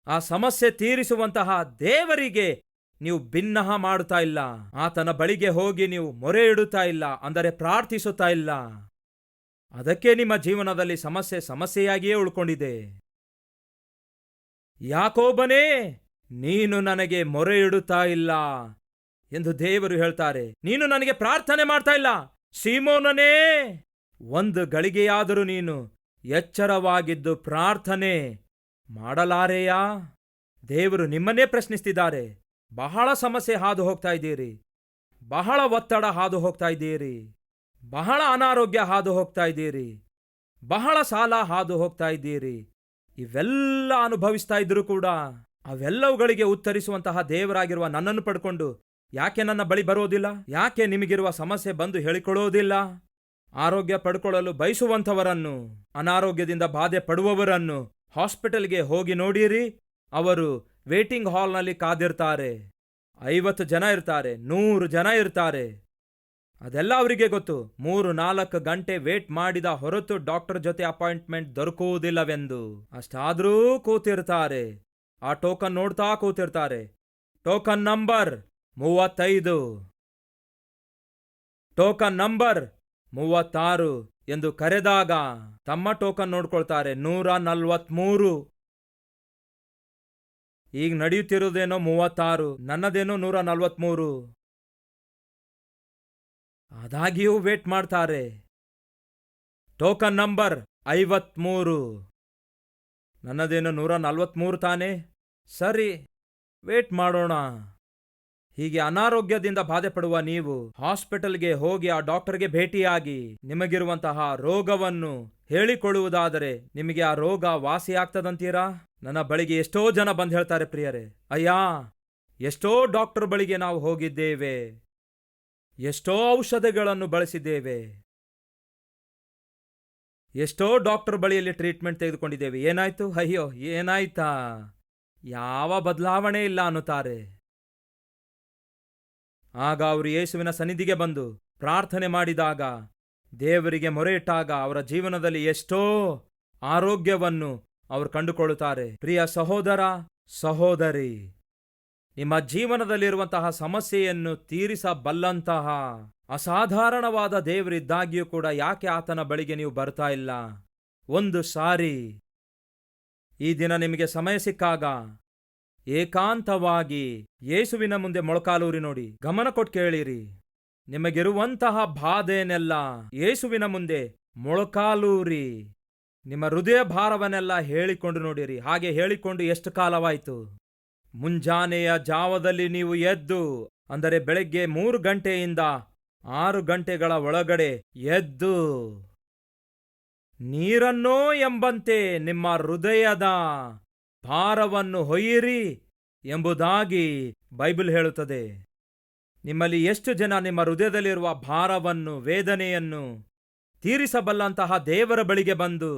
ಆ ಸಮಸ್ಯೆ ತೀರಿಸುವಂತಹ ದೇವರಿಗೆ ನೀವು ಭಿನ್ನಹ ಮಾಡುತ್ತಾ ಇಲ್ಲ. ಆತನ ಬಳಿಗೆ ಹೋಗಿ ನೀವು ಮೊರೆ ಇಡುತ್ತಾ ಇಲ್ಲ, ಅಂದರೆ ಪ್ರಾರ್ಥಿಸುತ್ತಾ ಇಲ್ಲ. ಅದಕ್ಕೆ ನಿಮ್ಮ ಜೀವನದಲ್ಲಿ ಸಮಸ್ಯೆಯಾಗಿಯೇ ಉಳ್ಕೊಂಡಿದೆ. ಯಾಕೋಬನೇ, ನೀನು ನನಗೆ ಮೊರೆ ಇಡುತ್ತಾ ಇಲ್ಲ ಎಂದು ದೇವರು ಹೇಳ್ತಾರೆ. ನೀನು ನನಗೆ ಪ್ರಾರ್ಥನೆ ಮಾಡ್ತಾ ಇಲ್ಲ. ಸೀಮೋನನೇ, ಒಂದು ಗಳಿಗೆಯಾದರೂ ನೀನು ಎಚ್ಚರವಾಗಿದ್ದು ಪ್ರಾರ್ಥನೆ ಮಾಡಲಾರೆಯಾ? ದೇವರು ನಿಮ್ಮನ್ನೇ ಪ್ರಶ್ನಿಸ್ತಿದ್ದಾರೆ. ಬಹಳ ಸಮಸ್ಯೆ ಹಾದು ಹೋಗ್ತಾ ಇದ್ದೀರಿ, ಬಹಳ ಒತ್ತಡ ಹಾದು ಹೋಗ್ತಾ ಇದ್ದೀರಿ. ಬಹಳ ಅನಾರೋಗ್ಯ ಹಾದು ಹೋಗ್ತಾ ಇದ್ದೀರಿ, ಬಹಳ ಸಾಲ ಹಾದು ಹೋಗ್ತಾ ಇದ್ದೀರಿ. ಇವೆಲ್ಲ ಅನುಭವಿಸ್ತಾ ಇದ್ರು ಕೂಡ ಅವೆಲ್ಲವುಗಳಿಗೆ ಉತ್ತರಿಸುವಂತಹ ದೇವರಾಗಿರುವ ನನ್ನನ್ನು ಪಡ್ಕೊಂಡು ಯಾಕೆ ನನ್ನ ಬಳಿ ಬರೋದಿಲ್ಲ? ಯಾಕೆ ನಿಮಗಿರುವ ಸಮಸ್ಯೆ ಬಂದು ಹೇಳಿಕೊಳ್ಳೋದಿಲ್ಲ? ಆರೋಗ್ಯ ಪಡ್ಕೊಳ್ಳಲು ಬಯಸುವಂಥವರನ್ನು, ಅನಾರೋಗ್ಯದಿಂದ ಬಾಧೆ ಪಡುವವರನ್ನು ಹಾಸ್ಪಿಟಲ್ಗೆ ಹೋಗಿ ನೋಡಿರಿ. ಅವರು ವೇಟಿಂಗ್ ಹಾಲ್ನಲ್ಲಿ ಕಾದಿರ್ತಾರೆ. 50 ಜನ ಇರ್ತಾರೆ, 100 ಜನ ಇರ್ತಾರೆ. ಅದೆಲ್ಲ ಅವರಿಗೆ ಗೊತ್ತು. 3-4 ಗಂಟೆ ವೇಟ್ ಮಾಡಿದ ಹೊರತು ಡಾಕ್ಟರ್ ಜೊತೆ ಅಪಾಯಿಂಟ್ಮೆಂಟ್ ದೊರಕುವುದಿಲ್ಲವೆಂದು. ಅಷ್ಟಾದ್ರೂ ಕೂತಿರ್ತಾರೆ, ಆ ಟೋಕನ್ ನೋಡ್ತಾ ಕೂತಿರ್ತಾರೆ. ಟೋಕನ್ ನಂಬರ್ 35, ಟೋಕನ್ ನಂಬರ್ 36 ಎಂದು ಕರೆದಾಗ ತಮ್ಮ ಟೋಕನ್ ನೋಡ್ಕೊಳ್ತಾರೆ 143. ಈಗ ನಡೆಯುತ್ತಿರುವುದೇನೋ 36, ನನ್ನದೇನೋ 143. ಆದಾಗಿಯೂ ವೇಟ್ ಮಾಡ್ತಾರೆ. ಟೋಕನ್ ನಂಬರ್ 53, ನನ್ನದೇನೋ 143 ತಾನೆ, ಸರಿ ವೇಟ್ ಮಾಡೋಣ. ಹೀಗೆ ಅನಾರೋಗ್ಯದಿಂದ ಬಾಧೆ ಪಡುವ ನೀವು ಹಾಸ್ಪಿಟಲ್ಗೆ ಹೋಗಿ ಆ ಡಾಕ್ಟರ್ಗೆ ಭೇಟಿಯಾಗಿ ನಿಮಗಿರುವಂತಹ ರೋಗವನ್ನು ಹೇಳಿಕೊಳ್ಳುವುದಾದರೆ ನಿಮಗೆ ಆ ರೋಗ ವಾಸಿಯಾಗ್ತದಂತೀರಾ? ನನ್ನ ಬಳಿಗೆ ಎಷ್ಟೋ ಜನ ಬಂದು ಹೇಳ್ತಾರೆ, ಪ್ರಿಯರೇ, ಅಯ್ಯ, ಎಷ್ಟೋ ಡಾಕ್ಟರ್ ಬಳಿಗೆ ನಾವು ಹೋಗಿದ್ದೇವೆ, ಎಷ್ಟೋ ಔಷಧಿಗಳನ್ನು ಬಳಸಿದ್ದೇವೆ, ಎಷ್ಟೋ ಡಾಕ್ಟರ್ ಬಳಿಯಲ್ಲಿ ಟ್ರೀಟ್ಮೆಂಟ್ ತೆಗೆದುಕೊಂಡಿದ್ದೇವೆ, ಏನಾಯ್ತು? ಅಯ್ಯೋ, ಏನಾಯ್ತಾ? ಯಾವ ಬದಲಾವಣೆ ಇಲ್ಲ ಅನ್ನುತ್ತಾರೆ. ಆಗ ಅವರು ಯೇಸುವಿನ ಸನ್ನಿಧಿಗೆ ಬಂದು ಪ್ರಾರ್ಥನೆ ಮಾಡಿದಾಗ, ದೇವರಿಗೆ ಮೊರೆ ಇಟ್ಟಾಗ ಅವರ ಜೀವನದಲ್ಲಿ ಎಷ್ಟೋ ಆರೋಗ್ಯವನ್ನು ಅವರು ಕಂಡುಕೊಳ್ಳುತ್ತಾರೆ. ಪ್ರಿಯ ಸಹೋದರ, ಸಹೋದರಿ, ನಿಮ್ಮ ಜೀವನದಲ್ಲಿರುವಂತಹ ಸಮಸ್ಯೆಯನ್ನು ತೀರಿಸಬಲ್ಲಂತಹ ಅಸಾಧಾರಣವಾದ ದೇವರಿದ್ದಾಗಿಯೂ ಕೂಡ ಯಾಕೆ ಆತನ ಬಳಿಗೆ ನೀವು ಬರ್ತಾ ಇಲ್ಲ? ಒಂದು ಸಾರಿ ಈ ದಿನ ನಿಮಗೆ ಸಮಯ ಸಿಕ್ಕಾಗ ಏಕಾಂತವಾಗಿ ಯೇಸುವಿನ ಮುಂದೆ ಮೊಳಕಾಲೂರಿ ನೋಡಿ, ಗಮನ ಕೊಟ್ಟು ಕೇಳಿರಿ. ನಿಮಗಿರುವಂತಹ ಬಾಧೆನೆಲ್ಲ ಯೇಸುವಿನ ಮುಂದೆ ಮೊಳಕಾಲೂರಿ ನಿಮ್ಮ ಹೃದಯ ಭಾರವನ್ನೆಲ್ಲ ಹೇಳಿಕೊಂಡು ನೋಡಿರಿ. ಹಾಗೆ ಹೇಳಿಕೊಂಡು ಎಷ್ಟು ಕಾಲವಾಯಿತು? ಮುಂಜಾನೆಯ ಜಾವದಲ್ಲಿ ನೀವು ಎದ್ದು, ಅಂದರೆ ಬೆಳಗ್ಗೆ 3 ಗಂಟೆಯಿಂದ 6 ಗಂಟೆಗಳ ಒಳಗಡೆ ಎದ್ದು ನೀರನ್ನೋ ಎಂಬಂತೆ ನಿಮ್ಮ ಹೃದಯದ ಭಾರವನ್ನು ಹೊಯ್ಯಿರಿ ಎಂಬುದಾಗಿ ಬೈಬಲ್ ಹೇಳುತ್ತದೆ. ನಿಮ್ಮಲ್ಲಿ ಎಷ್ಟು ಜನ ನಿಮ್ಮ ಹೃದಯದಲ್ಲಿರುವ ಭಾರವನ್ನು, ವೇದನೆಯನ್ನು ತೀರಿಸಬಲ್ಲಂತಹ ದೇವರ ಬಳಿಗೆ ಬಂದು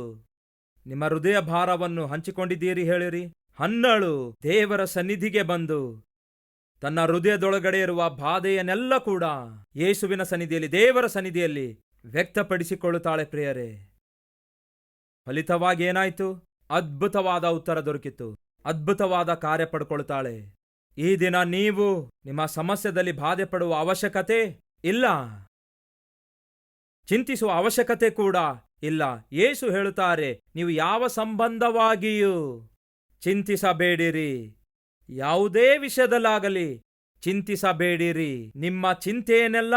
ನಿಮ್ಮ ಹೃದಯ ಭಾರವನ್ನು ಹಂಚಿಕೊಂಡಿದ್ದೀರಿ? ಹೇಳಿರಿ. 12 ದೇವರ ಸನ್ನಿಧಿಗೆ ಬಂದು ತನ್ನ ಹೃದಯದೊಳಗಡೆ ಇರುವ ಬಾಧೆಯನ್ನೆಲ್ಲ ಕೂಡ ಯೇಸುವಿನ ಸನ್ನಿಧಿಯಲ್ಲಿ, ದೇವರ ಸನ್ನಿಧಿಯಲ್ಲಿ ವ್ಯಕ್ತಪಡಿಸಿಕೊಳ್ಳುತ್ತಾಳೆ. ಪ್ರಿಯರೇ, ಫಲಿತವಾಗಿ ಏನಾಯ್ತು? ಅದ್ಭುತವಾದ ಉತ್ತರ ದೊರಕಿತು, ಅದ್ಭುತವಾದ ಕಾರ್ಯ ಪಡ್ಕೊಳ್ತಾಳೆ. ಈ ದಿನ ನೀವು ನಿಮ್ಮ ಸಮಸ್ಯೆದಲ್ಲಿ ಬಾಧೆ ಪಡುವ ಅವಶ್ಯಕತೆ ಇಲ್ಲ, ಚಿಂತಿಸುವ ಅವಶ್ಯಕತೆ ಕೂಡ ಇಲ್ಲ. ಯೇಸು ಹೇಳುತ್ತಾರೆ, ನೀವು ಯಾವ ಸಂಬಂಧವಾಗಿಯೂ ಚಿಂತಿಸಬೇಡಿರಿ, ಯಾವುದೇ ವಿಷಯದಲ್ಲಾಗಲಿ ಚಿಂತಿಸಬೇಡಿರಿ. ನಿಮ್ಮ ಚಿಂತೆಯನ್ನೆಲ್ಲ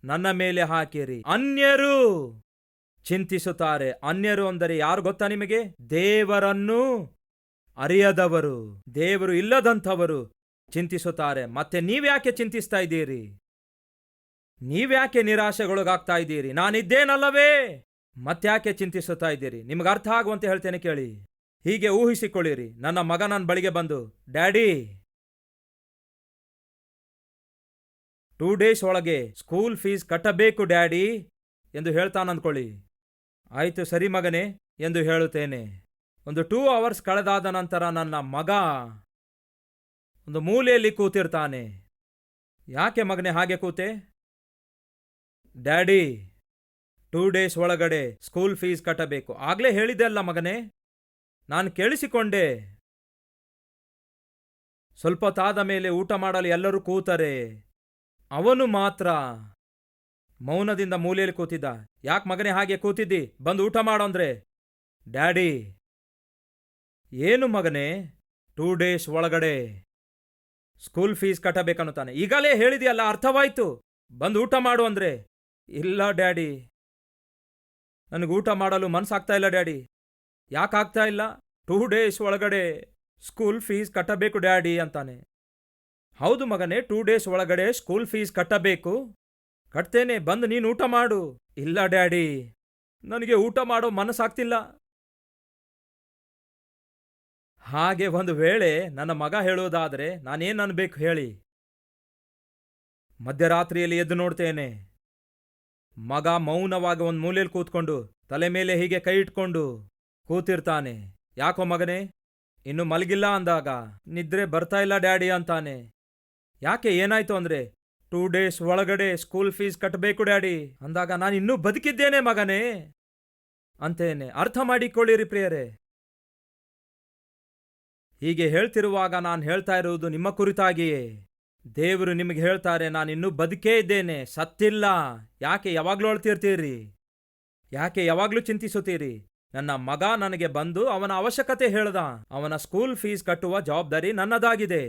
ನನ್ನ ಮೇಲೆ ಹಾಕಿರಿ. ಅನ್ಯರು ಚಿಂತಿಸುತ್ತಾರೆ. ಅನ್ಯರು ಅಂದರೆ ಯಾರು ಗೊತ್ತಾ ನಿಮಗೆ? ದೇವರನ್ನು ಅರಿಯದವರು, ದೇವರು ಇಲ್ಲದಂಥವರು ಚಿಂತಿಸುತ್ತಾರೆ. ಮತ್ತೆ ನೀವ್ಯಾಕೆ ಚಿಂತಿಸ್ತಾ ಇದ್ದೀರಿ? ನೀವ್ಯಾಕೆ ನಿರಾಶೆಗೊಳಗಾಗ್ತಾ ಇದ್ದೀರಿ? ನಾನಿದ್ದೇನಲ್ಲವೇ? ಮತ್ತ್ಯಾಕೆ ಚಿಂತಿಸುತ್ತಾ ಇದ್ದೀರಿ? ನಿಮ್ಗೆ ಅರ್ಥ ಆಗುವಂತೆ ಹೇಳ್ತೇನೆ ಕೇಳಿ. ಹೀಗೆ ಊಹಿಸಿಕೊಳ್ಳಿರಿ, ನನ್ನ ಮಗ ನನ್ನ ಬಳಿಗೆ ಬಂದು, ಡ್ಯಾಡಿ, 2 ಡೇಸ್ ಒಳಗೆ ಸ್ಕೂಲ್ ಫೀಸ್ ಕಟ್ಟಬೇಕು ಡ್ಯಾಡಿ ಎಂದು ಹೇಳ್ತಾನಂದ್ಕೊಳ್ಳಿ. ಆಯ್ತು ಸರಿ ಮಗನೇ ಎಂದು ಹೇಳುತ್ತೇನೆ. ಒಂದು 2 ಅವರ್ಸ್ ಕಳೆದಾದ ನಂತರ ನನ್ನ ಮಗ ಒಂದು ಮೂಲೆಯಲ್ಲಿ ಕೂತಿರ್ತಾನೆ. ಯಾಕೆ ಮಗನೇ ಹಾಗೆ ಕೂತೆ? ಡ್ಯಾಡಿ, 2 ಡೇಸ್ ಒಳಗಡೆ ಸ್ಕೂಲ್ ಫೀಸ್ ಕಟ್ಟಬೇಕು. ಆಗ್ಲೇ ಹೇಳಿದೆ ಅಲ್ಲ ಮಗನೇ, ನಾನು ಕೇಳಿಸಿಕೊಂಡೆ. ಸ್ವಲ್ಪ ತಾದ ಮೇಲೆ ಊಟ ಮಾಡಲು ಎಲ್ಲರೂ ಕೂತರೆ, ಅವನು ಮಾತ್ರ ಮೌನದಿಂದ ಮೂಲೆಯಲ್ಲಿ ಕೂತಿದ್ದ. ಯಾಕೆ ಮಗನೇ ಹಾಗೆ ಕೂತಿದ್ದಿ? ಬಂದು ಊಟ ಮಾಡು ಅಂದ್ರೆ, ಡ್ಯಾಡಿ, ಏನು ಮಗನೇ, 2 ಡೇಸ್ ಒಳಗಡೆ ಸ್ಕೂಲ್ ಫೀಸ್ ಕಟ್ಟಬೇಕನ್ನುತ್ತಾನೆ. ಈಗಲೇ ಹೇಳಿದೆಯಲ್ಲ, ಅರ್ಥವಾಯ್ತು, ಬಂದು ಊಟ ಮಾಡು ಅಂದ್ರೆ, ಇಲ್ಲ ಡ್ಯಾಡಿ, ನನಗೆ ಊಟ ಮಾಡಲು ಮನಸ್ಸಾಗ್ತಾ ಇಲ್ಲ ಡ್ಯಾಡಿ. ಯಾಕಾಗ್ತಾ ಇಲ್ಲ? 2 ಡೇಸ್ ಒಳಗಡೆ ಸ್ಕೂಲ್ ಫೀಸ್ ಕಟ್ಟಬೇಕು ಡ್ಯಾಡಿ ಅಂತಾನೆ. ಹೌದು ಮಗನೇ, 2 ಡೇಸ್ ಒಳಗಡೆ ಸ್ಕೂಲ್ ಫೀಸ್ ಕಟ್ಟಬೇಕು. ಕಟ್ತೇನೆ, ಬಂದು ನೀನು ಊಟ ಮಾಡು. ಇಲ್ಲ ಡ್ಯಾಡಿ, ನನಗೆ ಊಟ ಮಾಡೋ ಮನಸ್ಸಾಗ್ತಿಲ್ಲ. ಹಾಗೆ ಒಂದು ವೇಳೆ ನನ್ನ ಮಗ ಹೇಳೋದಾದ್ರೆ ನಾನೇನ್ ಅನ್ಬೇಕು ಹೇಳಿ? ಮಧ್ಯರಾತ್ರಿಯಲ್ಲಿ ಎದ್ದು ನೋಡ್ತೇನೆ, ಮಗ ಮೌನವಾಗಿ ಒಂದು ಮೂಲೆಯಲ್ಲಿ ಕೂತ್ಕೊಂಡು ತಲೆ ಮೇಲೆ ಹೀಗೆ ಕೈ ಇಟ್ಕೊಂಡು ಕೂತಿರ್ತಾನೆ. ಯಾಕೋ ಮಗನೇ, ಇನ್ನು ಮಲಗಿಲ್ಲ ಅಂದಾಗ, ನಿದ್ರೆ ಬರ್ತಾ ಇಲ್ಲ ಡ್ಯಾಡಿ ಅಂತಾನೆ. ಯಾಕೆ, ಏನಾಯ್ತು ಅಂದ್ರೆ, 2 days ಒಳಗಡೆ ಸ್ಕೂಲ್ ಫೀಸ್ ಕಟ್ಟಬೇಕು ಡ್ಯಾಡಿ ಅಂದಾಗ, ನಾನು ಇನ್ನೂ ಬದುಕಿದ್ದೇನೆ ಮಗನೇ ಅಂತೇನೆ. ಅರ್ಥ ಮಾಡಿಕೊಳ್ಳಿರಿ ಪ್ರಿಯರೇ. ಹೀಗೆ ಹೇಳ್ತಿರುವಾಗ ನಾನು ಹೇಳ್ತಾ ಇರುವುದು ನಿಮ್ಮ ಕುರಿತಾಗಿಯೇ. ದೇವರು ನಿಮಗೆ ಹೇಳ್ತಾರೆ, ನಾನಿನ್ನೂ ಬದುಕೇ ಇದ್ದೇನೆ, ಸತ್ತಿಲ್ಲ. ಯಾಕೆ ಯಾವಾಗ್ಲೂ ಅಳ್ತಿರ್ತೀರಿ? ಯಾಕೆ ಯಾವಾಗ್ಲೂ ಚಿಂತಿಸುತ್ತೀರಿ? ನನ್ನ ಮಗ ನನಗೆ ಬಂದು ಅವನ ಅವಶ್ಯಕತೆ ಹೇಳ್ದ. ಅವನ ಸ್ಕೂಲ್ ಫೀಸ್ ಕಟ್ಟುವ ಜವಾಬ್ದಾರಿ ನನ್ನದಾಗಿದೆ.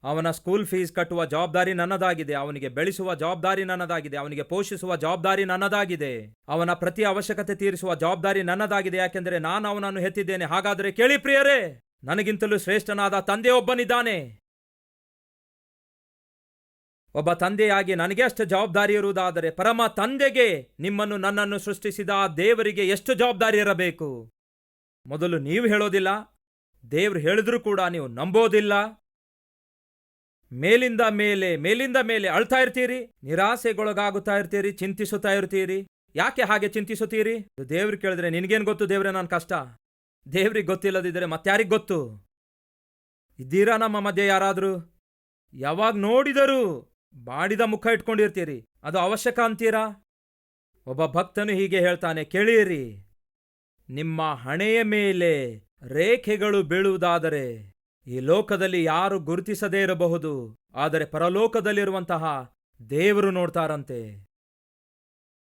ಅವನ ಸ್ಕೂಲ್ ಫೀಸ್ ಕಟ್ಟುವ ಜವಾಬ್ದಾರಿ ನನ್ನದಾಗಿದೆ. ಅವನಿಗೆ ಬೆಳೆಸುವ ಜವಾಬ್ದಾರಿ ನನ್ನದಾಗಿದೆ. ಅವನಿಗೆ ಪೋಷಿಸುವ ಜವಾಬ್ದಾರಿ ನನ್ನದಾಗಿದೆ. ಅವನ ಪ್ರತಿ ಅವಶ್ಯಕತೆ ತೀರಿಸುವ ಜವಾಬ್ದಾರಿ ನನ್ನದಾಗಿದೆ. ಯಾಕೆಂದರೆ ನಾನು ಅವನನ್ನು ಹೆತ್ತಿದ್ದೇನೆ. ಹಾಗಾದರೆ ಕೇಳಿ ಪ್ರಿಯರೇ, ನನಗಿಂತಲೂ ಶ್ರೇಷ್ಠನಾದ ತಂದೆ ಒಬ್ಬನಿದ್ದಾನೆ. ಒಬ್ಬ ತಂದೆಯಾಗಿ ನನಗೆ ಅಷ್ಟು ಜವಾಬ್ದಾರಿ ಇರುವುದಾದರೆ, ಪರಮ ತಂದೆಗೆ, ನಿಮ್ಮನ್ನು ನನ್ನನ್ನು ಸೃಷ್ಟಿಸಿದ ಆ ದೇವರಿಗೆ ಎಷ್ಟು ಜವಾಬ್ದಾರಿ ಇರಬೇಕು? ಮೊದಲು ನೀವು ಹೇಳೋದಿಲ್ಲ, ದೇವ್ರು ಹೇಳಿದ್ರೂ ಕೂಡ ನೀವು ನಂಬೋದಿಲ್ಲ. ಮೇಲಿಂದ ಮೇಲೆ ಅಳ್ತಾ ಇರ್ತೀರಿ, ನಿರಾಸೆಗೊಳಗಾಗುತ್ತಾ ಇರ್ತೀರಿ, ಚಿಂತಿಸುತ್ತಾ ಇರ್ತೀರಿ. ಯಾಕೆ ಹಾಗೆ ಚಿಂತಿಸುತ್ತೀರಿ? ದೇವ್ರು ಕೇಳಿದ್ರೆ, ನಿನಗೇನು ಗೊತ್ತು ದೇವ್ರೆ ನನ್ನ ಕಷ್ಟ? ದೇವ್ರಿಗೆ ಗೊತ್ತಿಲ್ಲದಿದ್ದರೆ ಮತ್ತಾರಿಗ್ ಗೊತ್ತು? ಇದ್ದೀರಾ ನಮ್ಮ ಮಧ್ಯೆ ಯಾರಾದ್ರೂ? ಯಾವಾಗ ನೋಡಿದರೂ ಬಾಡಿದ ಮುಖ ಇಟ್ಕೊಂಡಿರ್ತೀರಿ. ಅದು ಅವಶ್ಯಕ ಅಂತೀರಾ? ಒಬ್ಬ ಭಕ್ತನು ಹೀಗೆ ಹೇಳ್ತಾನೆ, ಕೇಳಿರಿ, ನಿಮ್ಮ ಹಣೆಯ ಮೇಲೆ ರೇಖೆಗಳು ಬೀಳುವುದಾದರೆ ಈ ಲೋಕದಲ್ಲಿ ಯಾರು ಗುರುತಿಸದೇ ಇರಬಹುದು, ಆದರೆ ಪರಲೋಕದಲ್ಲಿರುವಂತಹ ದೇವರು ನೋಡ್ತಾರಂತೆ.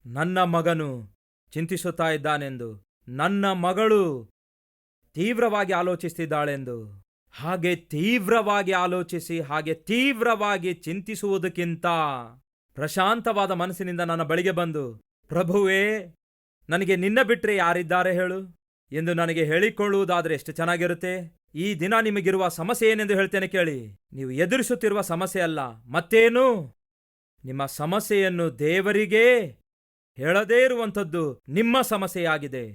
ನನ್ನ ಮಗನು ಚಿಂತಿಸುತ್ತಾ ಇದ್ದಾನೆಂದು, ನನ್ನ ಮಗಳು ತೀವ್ರವಾಗಿ ಆಲೋಚಿಸ್ತಿದ್ದಾಳೆಂದು. ಹಾಗೆ ತೀವ್ರವಾಗಿ ಆಲೋಚಿಸಿ, ಹಾಗೆ ತೀವ್ರವಾಗಿ ಚಿಂತಿಸುವುದಕ್ಕಿಂತ ಪ್ರಶಾಂತವಾದ ಮನಸ್ಸಿನಿಂದ ನನ್ನ ಬಳಿಗೆ ಬಂದು, ಪ್ರಭುವೇ, ನನಗೆ ನಿನ್ನ ಬಿಟ್ರೆ ಯಾರಿದ್ದಾರೆ ಹೇಳು ಎಂದು ನನಗೆ ಹೇಳಿಕೊಳ್ಳುವುದಾದರೆ ಎಷ್ಟು ಚೆನ್ನಾಗಿರುತ್ತೆ. ಈ ದಿನ ನಿಮಗಿರುವ ಸಮಸ್ಯೆ ಏನೆಂದು ಹೇಳ್ತೇನೆ ಕೇಳಿ. ನೀವು ಎದುರಿಸುತ್ತಿರುವ ಸಮಸ್ಯೆ ಅಲ್ಲ, ಮತ್ತೇನು? ನಿಮ್ಮ ಸಮಸ್ಯೆಯನ್ನು ದೇವರಿಗೆ ಹೇಳದೇ ಇರುವಂಥದ್ದು ನಿಮ್ಮ ಸಮಸ್ಯೆಯಾಗಿದೆ.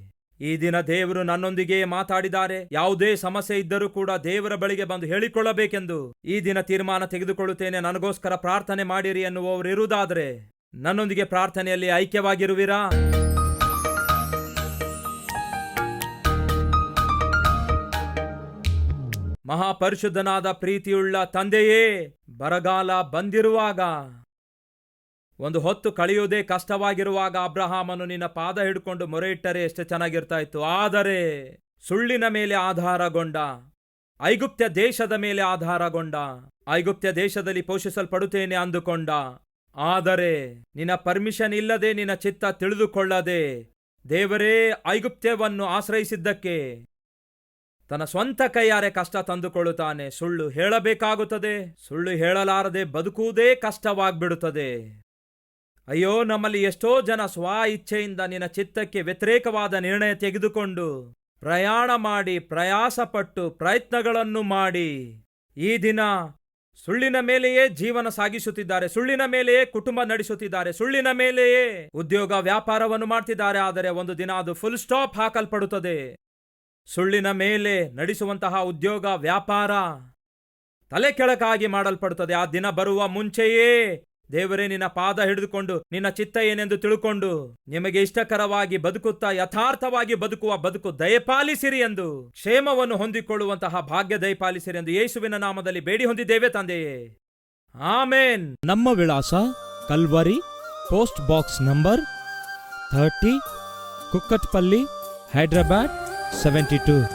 ಈ ದಿನ ದೇವರು ನನ್ನೊಂದಿಗೆ ಮಾತಾಡಿದ್ದಾರೆ. ಯಾವುದೇ ಸಮಸ್ಯೆ ಇದ್ದರೂ ಕೂಡ ದೇವರ ಬಳಿಗೆ ಬಂದು ಹೇಳಿಕೊಳ್ಳಬೇಕೆಂದು ಈ ದಿನ ತೀರ್ಮಾನ ತೆಗೆದುಕೊಳ್ಳುತ್ತೇನೆ. ನನಗೋಸ್ಕರ ಪ್ರಾರ್ಥನೆ ಮಾಡಿರಿ ಎನ್ನುವವರಿರುವುದಾದರೆ ನನ್ನೊಂದಿಗೆ ಪ್ರಾರ್ಥನೆಯಲ್ಲಿ ಐಕ್ಯವಾಗಿರುವಿರಾ? ಮಹಾಪರಿಶುದ್ಧನಾದ ಪ್ರೀತಿಯುಳ್ಳ ತಂದೆಯೇ, ಬರಗಾಲ ಬಂದಿರುವಾಗ, ಒಂದು ಹೊತ್ತು ಕಳೆಯುವುದೇ ಕಷ್ಟವಾಗಿರುವಾಗ ಅಬ್ರಹಾಮನು ನಿನ್ನ ಪಾದ ಹಿಡ್ಕೊಂಡು ಮೊರೆ ಇಟ್ಟರೆ ಎಷ್ಟು ಚೆನ್ನಾಗಿರ್ತಾ ಇತ್ತು. ಆದರೆ ಸುಳ್ಳಿನ ಮೇಲೆ ಆಧಾರಗೊಂಡ, ಐಗುಪ್ತ್ಯ ದೇಶದ ಮೇಲೆ ಆಧಾರಗೊಂಡ, ಐಗುಪ್ತ್ಯ ದೇಶದಲ್ಲಿ ಪೋಷಿಸಲ್ಪಡುತ್ತೇನೆ ಅಂದುಕೊಂಡ. ಆದರೆ ನಿನ್ನ ಪರ್ಮಿಷನ್ ಇಲ್ಲದೆ, ನಿನ್ನ ಚಿತ್ತ ತಿಳಿದುಕೊಳ್ಳದೆ ದೇವರೇ ಐಗುಪ್ತ್ಯವನ್ನು ಆಶ್ರಯಿಸಿದ್ದಕ್ಕೆ ತನ್ನ ಸ್ವಂತ ಕೈಯಾರೆ ಕಷ್ಟ ತಂದುಕೊಳ್ಳುತ್ತಾನೆ. ಸುಳ್ಳು ಹೇಳಬೇಕಾಗುತ್ತದೆ. ಸುಳ್ಳು ಹೇಳಲಾರದೆ ಬದುಕುವುದೇ ಕಷ್ಟವಾಗ್ಬಿಡುತ್ತದೆ. ಅಯ್ಯೋ, ನಮ್ಮಲ್ಲಿ ಎಷ್ಟೋ ಜನ ಸ್ವ ಇಚ್ಛೆಯಿಂದ ನಿನ್ನ ಚಿತ್ತಕ್ಕೆ ವ್ಯತಿರೇಕವಾದ ನಿರ್ಣಯ ತೆಗೆದುಕೊಂಡು ಪ್ರಯಾಣ ಮಾಡಿ, ಪ್ರಯಾಸಪಟ್ಟು, ಪ್ರಯತ್ನಗಳನ್ನು ಮಾಡಿ ಈ ದಿನ ಸುಳ್ಳಿನ ಮೇಲೆಯೇ ಜೀವನ ಸಾಗಿಸುತ್ತಿದ್ದಾರೆ, ಸುಳ್ಳಿನ ಮೇಲೆಯೇ ಕುಟುಂಬ ನಡೆಸುತ್ತಿದ್ದಾರೆ, ಸುಳ್ಳಿನ ಮೇಲೆಯೇ ಉದ್ಯೋಗ ವ್ಯಾಪಾರವನ್ನು ಮಾಡ್ತಿದ್ದಾರೆ. ಆದರೆ ಒಂದು ದಿನ ಅದು ಫುಲ್ ಸ್ಟಾಪ್ ಹಾಕಲ್ಪಡುತ್ತದೆ. ಸುಳ್ಳಿನ ಮೇಲೆ ನಡೆಸುವಂತಹ ಉದ್ಯೋಗ ವ್ಯಾಪಾರ ತಲೆ ಕೆಳಕಾಗಿ ಮಾಡಲ್ಪಡುತ್ತದೆ. ಆ ದಿನ ಬರುವ ಮುಂಚೆಯೇ ದೇವರೇ ನಿನ್ನ ಪಾದ ಹಿಡಿದುಕೊಂಡು ನಿನ್ನ ಚಿತ್ತ ಏನೆಂದು ತಿಳ್ಕೊಂಡು ನಿಮಗೆ ಇಷ್ಟಕರವಾಗಿ ಬದುಕುತ್ತಾ ಯಥಾರ್ಥವಾಗಿ ಬದುಕುವ ಬದುಕು ದಯಪಾಲಿಸಿರಿ ಎಂದು, ಕ್ಷೇಮವನ್ನು ಹೊಂದಿಕೊಳ್ಳುವಂತಹ ಭಾಗ್ಯ ದಯಪಾಲಿಸಿರಿ ಎಂದು ಯೇಸುವಿನ ನಾಮದಲ್ಲಿ ಬೇಡಿ ಹೊಂದಿದ್ದೇವೆ ತಂದೆಯೇ, ಆಮೇನ್. ನಮ್ಮ ವಿಳಾಸ Calvary, post box number 30, Kukatpally, Hyderabad 72.